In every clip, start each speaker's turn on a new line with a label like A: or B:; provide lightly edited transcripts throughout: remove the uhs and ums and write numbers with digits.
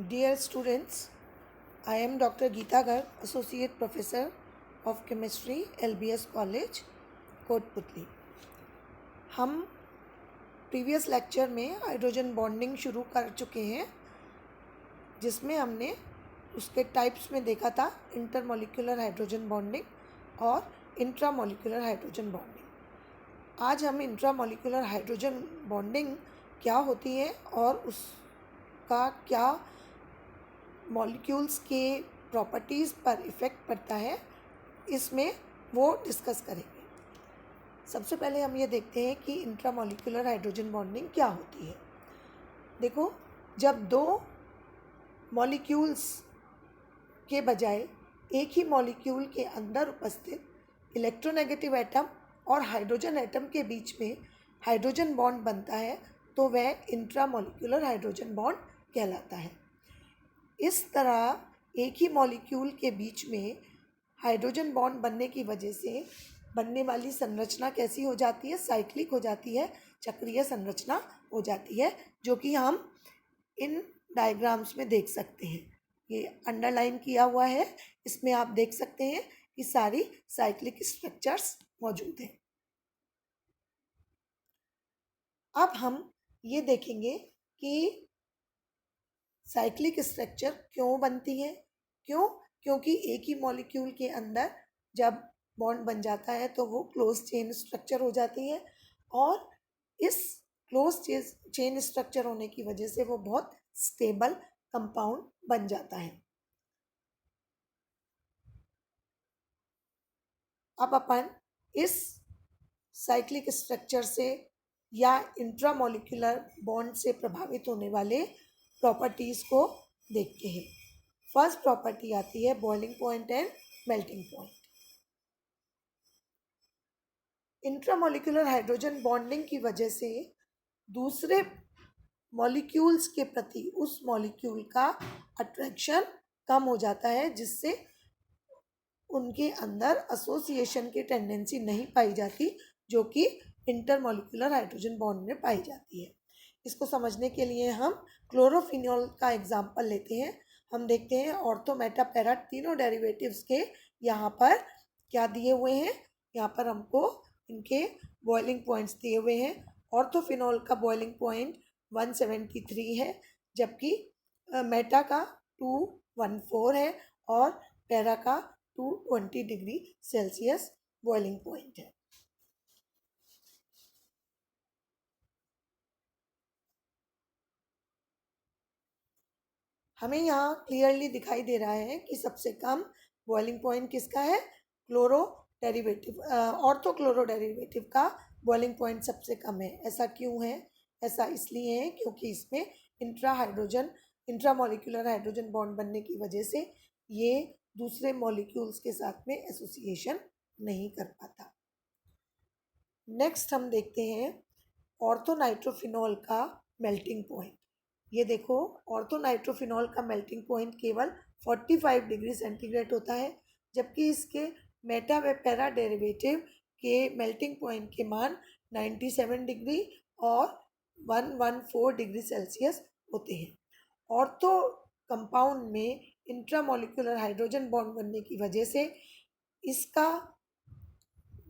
A: Dear students, I am Dr. Geeta Garg, Associate Professor of Chemistry, LBS College, Kotputli. हम previous lecture में hydrogen bonding शुरू कर चुके हैं, जिसमें हमने उसके टाइप्स में देखा था इंटरमॉलिक्यूलर हाइड्रोजन बॉन्डिंग और इंट्रामॉलिक्यूलर हाइड्रोजन बॉन्डिंग। आज हम इंट्रामॉलिक्यूलर हाइड्रोजन बॉन्डिंग क्या होती है और उसका क्या मॉलिक्यूल्स के प्रॉपर्टीज़ पर इफ़ेक्ट पड़ता है, इसमें वो डिस्कस करेंगे। सबसे पहले हम ये देखते हैं कि इंट्रामॉलिक्यूलर हाइड्रोजन बॉन्डिंग क्या होती है। देखो, जब दो मॉलिक्यूल्स के बजाय एक ही मॉलिक्यूल के अंदर उपस्थित इलेक्ट्रोनेगेटिव एटम और हाइड्रोजन एटम के बीच में हाइड्रोजन बॉन्ड बनता है, तो वह इंट्रामॉलिक्यूलर हाइड्रोजन बॉन्ड कहलाता है। इस तरह एक ही मॉलिक्यूल के बीच में हाइड्रोजन बॉन्ड बनने की वजह से बनने वाली संरचना कैसी हो जाती है? साइक्लिक हो जाती है, चक्रीय संरचना हो जाती है, जो कि हम इन डायग्राम्स में देख सकते हैं। ये अंडरलाइन किया हुआ है, इसमें आप देख सकते हैं कि सारी साइक्लिक स्ट्रक्चर्स मौजूद हैं। अब हम ये देखेंगे कि साइक्लिक स्ट्रक्चर क्यों बनती है। क्योंकि एक ही मॉलिक्यूल के अंदर जब बॉन्ड बन जाता है तो वो क्लोज चेन स्ट्रक्चर हो जाती है, और इस क्लोज चेन स्ट्रक्चर होने की वजह से वो बहुत स्टेबल कंपाउंड बन जाता है। अब अपन इस साइक्लिक स्ट्रक्चर से या इंट्रामॉलिक्यूलर बॉन्ड से प्रभावित होने वाले प्रॉपर्टीज़ को देखते हैं। फर्स्ट प्रॉपर्टी आती है boiling point and melting point. Intramolecular hydrogen bonding की वजह से दूसरे मॉलिक्यूल्स के प्रति उस मॉलिक्यूल का अट्रैक्शन कम हो जाता है, जिससे उनके अंदर एसोसिएशन की टेंडेंसी नहीं पाई जाती, जो कि इंटरमॉलिक्यूलर हाइड्रोजन बॉन्ड में पाई जाती है। इसको समझने के लिए हम क्लोरोफिनॉल का एग्जाम्पल लेते हैं। हम देखते हैं ऑर्थो, मेटा, पैरा तीनों डेरिवेटिव्स के यहाँ पर क्या दिए हुए हैं। यहाँ पर हमको इनके बॉइलिंग पॉइंट्स दिए हुए हैं। ऑर्थोफिनॉल का बॉइलिंग पॉइंट 173 है, जबकि मेटा का 214 है और पैरा का 220 डिग्री सेल्सियस बॉइलिंग पॉइंट है। हमें यहाँ क्लियरली दिखाई दे रहा है कि सबसे कम बॉइलिंग पॉइंट किसका है? Chloro derivative, ortho chloro derivative का बॉइलिंग पॉइंट सबसे कम है। ऐसा क्यों है? ऐसा इसलिए है क्योंकि इसमें इंट्रामॉलिक्यूलर हाइड्रोजन बॉन्ड बनने की वजह से ये दूसरे मॉलिक्यूल्स के साथ में एसोसिएशन नहीं कर पाता। नेक्स्ट हम देखते हैं ऑर्थोनाइट्रोफिनॉल का मेल्टिंग पॉइंट। ये देखो, ऑर्थोनाइट्रोफिनॉल का मेल्टिंग पॉइंट केवल 45 डिग्री सेंटीग्रेड होता है, जबकि इसके मेटा व पैरा डेरिवेटिव के मेल्टिंग पॉइंट के मान 97 डिग्री और 114 डिग्री सेल्सियस होते हैं। ऑर्थो कंपाउंड में इंट्रामॉलिक्यूलर हाइड्रोजन बॉन्ड बनने की वजह से इसका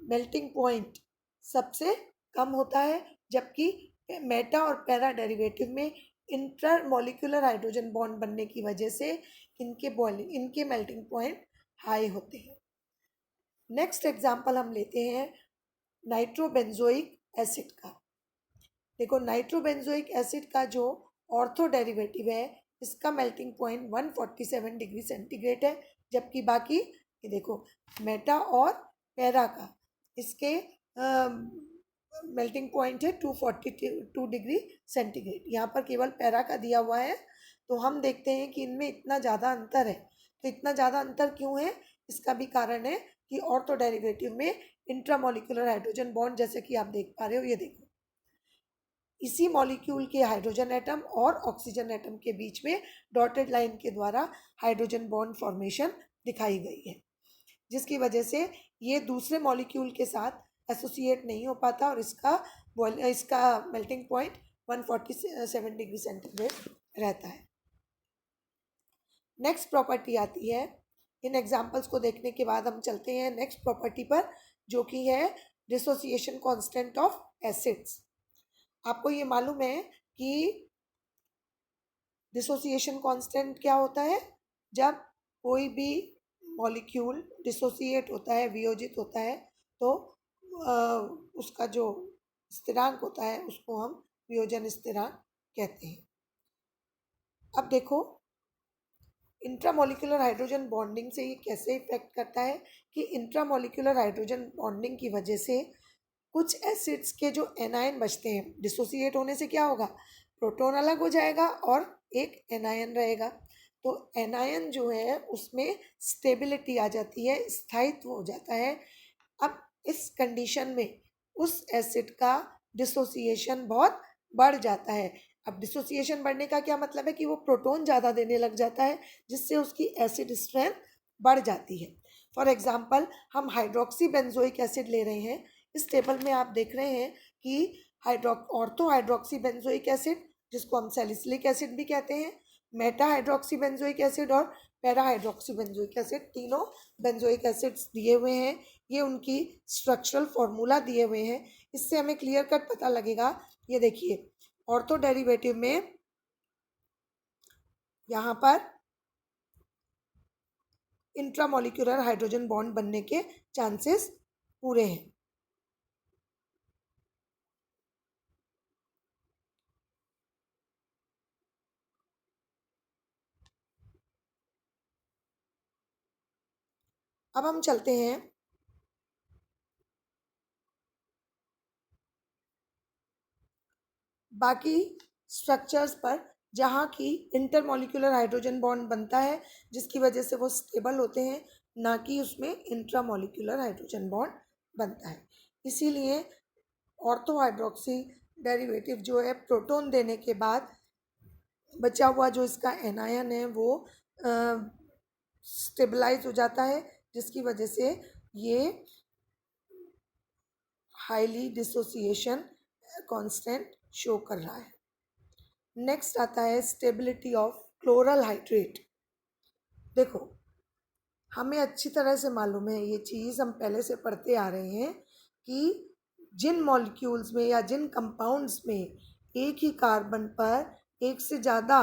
A: मेल्टिंग पॉइंट सबसे कम होता है, जबकि मेटा और पैरा डेरिवेटिव में इंटरमॉलिक्यूलर हाइड्रोजन बॉन्ड बनने की वजह से इनके मेल्टिंग पॉइंट हाई होते हैं। नेक्स्ट एग्जांपल हम लेते हैं नाइट्रोबेंजोइक एसिड का। देखो, नाइट्रोबेंजोइक एसिड का जो ऑर्थो डेरिवेटिव है, इसका मेल्टिंग पॉइंट 147 डिग्री सेंटीग्रेड है, जबकि बाकी ये देखो मेटा और पैरा का इसके मेल्टिंग पॉइंट है 242 डिग्री सेंटीग्रेड। यहाँ पर केवल पैरा का दिया हुआ है, तो हम देखते हैं कि इनमें इतना ज़्यादा अंतर है। तो इतना ज़्यादा अंतर क्यों है? इसका भी कारण है कि ऑर्थो डेरिवेटिव में इंट्रामॉलिक्यूलर हाइड्रोजन बॉन्ड, जैसे कि आप देख पा रहे हो, ये देखो, इसी मॉलिक्यूल के हाइड्रोजन एटम और ऑक्सीजन एटम के बीच में डॉटेड लाइन के द्वारा हाइड्रोजन बॉन्ड फॉर्मेशन दिखाई गई है, जिसकी वजह से ये दूसरे मॉलिक्यूल के साथ एसोसिएट नहीं हो पाता और इसका मेल्टिंग पॉइंट 147 डिग्री सेंटीग्रेड रहता है। नेक्स्ट प्रॉपर्टी आती है, इन एग्जाम्पल्स को देखने के बाद हम चलते हैं नेक्स्ट प्रॉपर्टी पर, जो कि है डिसोसिएशन कांस्टेंट ऑफ एसिड्स। आपको ये मालूम है कि डिसोसिएशन कांस्टेंट क्या होता है? जब कोई भी मॉलिक्यूल डिसोसिएट होता है, वियोजित होता है, तो उसका जो स्थिरांक होता है उसको हम वियोजन स्थिरांक कहते हैं। अब देखो इंट्रामोलिकुलर हाइड्रोजन बॉन्डिंग से ये कैसे इफेक्ट करता है कि इंट्रामोलिकुलर हाइड्रोजन बॉन्डिंग की वजह से कुछ एसिड्स के जो एनायन बचते हैं, डिसोसिएट होने से क्या होगा, प्रोटॉन अलग हो जाएगा और एक एनायन रहेगा। तो एनायन जो है उसमें स्टेबिलिटी आ जाती है, स्थायित्व हो जाता है। अब इस कंडीशन में उस एसिड का डिसोसिएशन बहुत बढ़ जाता है। अब डिसोसिएशन बढ़ने का क्या मतलब है कि वो प्रोटॉन ज़्यादा देने लग जाता है, जिससे उसकी एसिड स्ट्रेंथ बढ़ जाती है। फॉर एग्जांपल हम हाइड्रोक्सी बेंजोइक एसिड ले रहे हैं। इस टेबल में आप देख रहे हैं कि ऑर्थो हाइड्रोक्सी बेंजोइक एसिड, जिसको हम सैलिसिलिक एसिड भी कहते हैं, मेटा हाइड्रोक्सी बेंजोइक एसिड और पैरा हाइड्रोक्सी बेंजोइक एसिड, तीनों बेंजोइक एसिड्स दिए हुए हैं। ये उनकी स्ट्रक्चरल फॉर्मूला दिए हुए हैं, इससे हमें क्लियर कट पता लगेगा। ये देखिए ऑर्थो डेरिवेटिव में यहाँ पर इंट्रामोलिकुलर हाइड्रोजन बॉन्ड बनने के चांसेस पूरे हैं। अब हम चलते हैं बाकी स्ट्रक्चर्स पर, जहाँ की इंटरमोलिकुलर हाइड्रोजन बॉन्ड बनता है, जिसकी वजह से वो स्टेबल होते हैं, ना कि उसमें इंट्रामोलिकुलर हाइड्रोजन बॉन्ड बनता है। इसीलिए ऑर्थो हाइड्रोक्सी डेरिवेटिव जो है प्रोटॉन देने के बाद बचा हुआ जो इसका एनायन है वो स्टेबलाइज हो जाता है, जिसकी वजह से ये हाईली डिसोसिएशन कांस्टेंट शो कर रहा है। नेक्स्ट आता है स्टेबिलिटी ऑफ क्लोरल हाइड्रेट। देखो हमें अच्छी तरह से मालूम है ये चीज़, हम पहले से पढ़ते आ रहे हैं कि जिन मॉलिक्यूल्स में या जिन कंपाउंड्स में एक ही कार्बन पर एक से ज़्यादा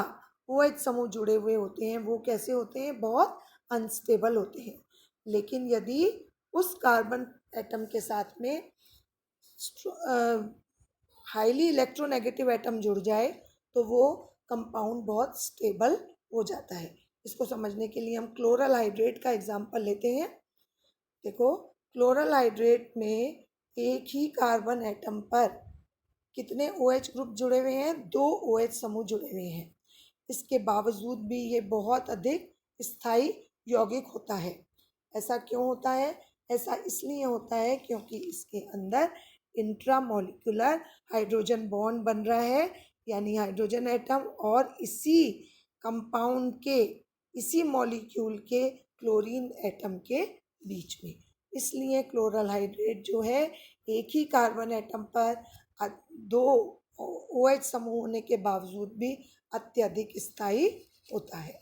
A: OH समूह जुड़े हुए होते हैं, वो कैसे होते हैं, बहुत अनस्टेबल होते हैं। लेकिन यदि उस कार्बन एटम के साथ में हाईली इलेक्ट्रोनेगेटिव एटम जुड़ जाए तो वो कंपाउंड बहुत स्टेबल हो जाता है। इसको समझने के लिए हम क्लोरल हाइड्रेट का एग्जांपल लेते हैं। देखो क्लोरल हाइड्रेट में एक ही कार्बन एटम पर कितने OH ग्रुप जुड़े हुए हैं, 2 OH समूह जुड़े हुए हैं। इसके बावजूद भी ये बहुत अधिक स्थायी यौगिक होता है। ऐसा क्यों होता है? ऐसा इसलिए होता है क्योंकि इसके अंदर इंट्रामोलिकुलर हाइड्रोजन बॉन्ड बन रहा है, यानी हाइड्रोजन एटम और इसी कंपाउंड के, इसी मॉलिक्यूल के क्लोरीन एटम के बीच में। इसलिए क्लोरल हाइड्रेट जो है एक ही कार्बन एटम पर 2 OH समूह होने के बावजूद भी अत्यधिक स्थायी होता है।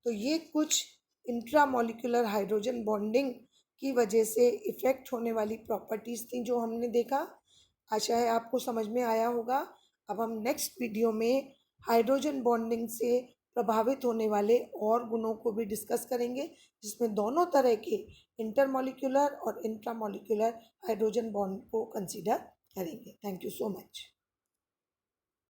A: तो ये कुछ इंट्रामोलिकुलर हाइड्रोजन बॉन्डिंग की वजह से इफ़ेक्ट होने वाली प्रॉपर्टीज़ थी जो हमने देखा। आशा है आपको समझ में आया होगा। अब हम नेक्स्ट वीडियो में हाइड्रोजन बॉन्डिंग से प्रभावित होने वाले और गुणों को भी डिस्कस करेंगे, जिसमें दोनों तरह के इंटरमोलिकुलर और इंट्रामोलिकुलर हाइड्रोजन बॉन्ड को कंसीडर करेंगे। Thank you so much.